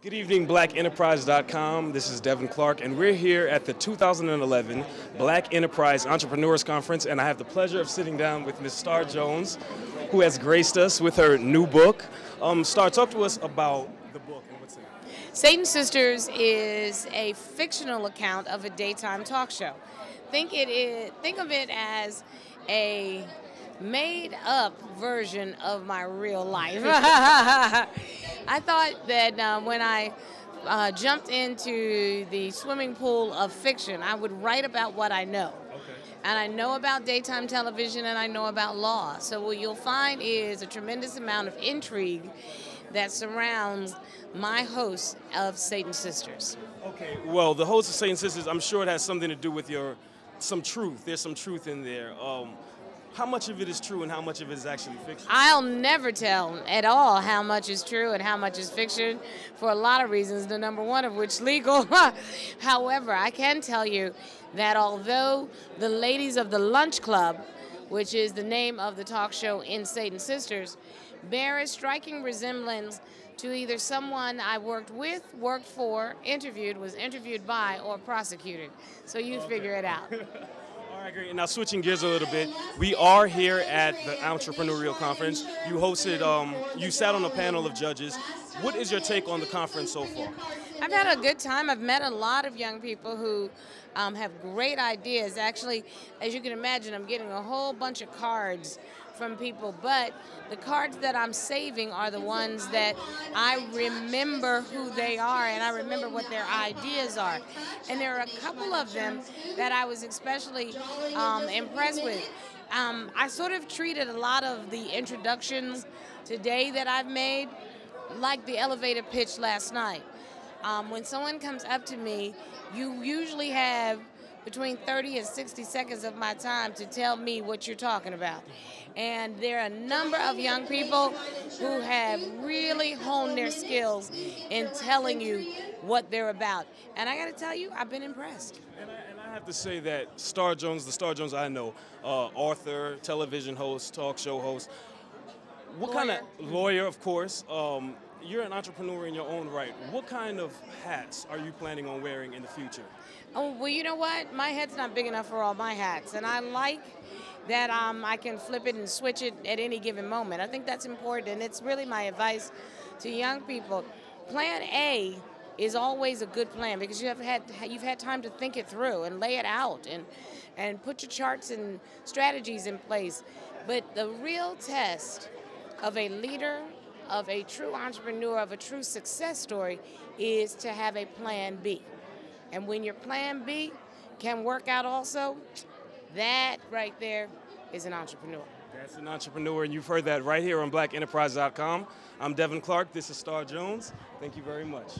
Good evening, blackenterprise.com. This is Devin Clark, and we're here at the 2011 Black Enterprise Entrepreneurs Conference, and I have the pleasure of sitting down with Ms. Star Jones, who has graced us with her new book. Star, talk to us about the book and what's in it. Satan Sisters is a fictional account of a daytime talk show. Think of it as a made-up version of my real life. I thought that when I jumped into the swimming pool of fiction, I would write about what I know. Okay. And I know about daytime television and I know about law. So what you'll find is a tremendous amount of intrigue that surrounds my host of Satan Sisters. Okay, well, the host of Satan Sisters, I'm sure it has something to do with some truth. There's some truth in there. How much of it is true and how much of it is actually fiction? I'll never tell at all how much is true and how much is fiction for a lot of reasons, the number one of which legal. However, I can tell you that although the ladies of the Lunch Club, which is the name of the talk show in Satan Sisters, bear a striking resemblance to either someone I worked with, worked for, was interviewed by, or prosecuted. So you figure it out. All right, great. Now, switching gears a little bit, we are here at the Entrepreneurial Conference. You hosted, you sat on a panel of judges. What is your take on the conference so far? I've had a good time. I've met a lot of young people who have great ideas. Actually, as you can imagine, I'm getting a whole bunch of cards from people, but the cards that I'm saving are the ones that I remember who they are and I remember what their ideas are. And there are a couple of them that I was especially impressed with. I sort of treated a lot of the introductions today that I've made like the elevator pitch last night. When someone comes up to me, you usually have between 30 and 60 seconds of my time to tell me what you're talking about. And there are a number of young people who have really honed their skills in telling you what they're about. And I got to tell you, I've been impressed. And I have to say that Star Jones, the Star Jones I know, author, television host, talk show host, what kind of lawyer, of course. You're an entrepreneur in your own right. What kind of hats are you planning on wearing in the future? Oh, well, you know what? My head's not big enough for all my hats, and I like that I can flip it and switch it at any given moment. I think that's important, and it's really my advice to young people. Plan A is always a good plan because you've had time to think it through and lay it out and put your charts and strategies in place. But the real test of a leader, of a true entrepreneur, of a true success story is to have a plan B. And when your plan B can work out also, that right there is an entrepreneur. That's an entrepreneur, and you've heard that right here on blackenterprise.com. I'm Devin Clark. This is Star Jones. Thank you very much.